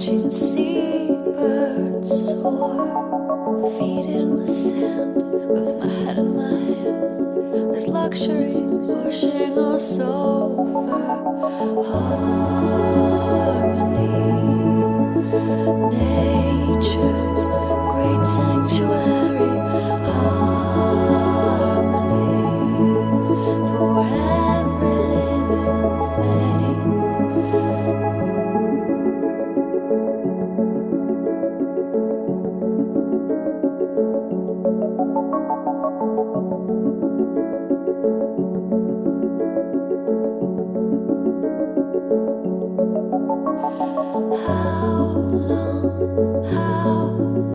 watching seabirds soar, feet in the sand, with my head in my hands. There's luxury washing our soul for harmony, nature.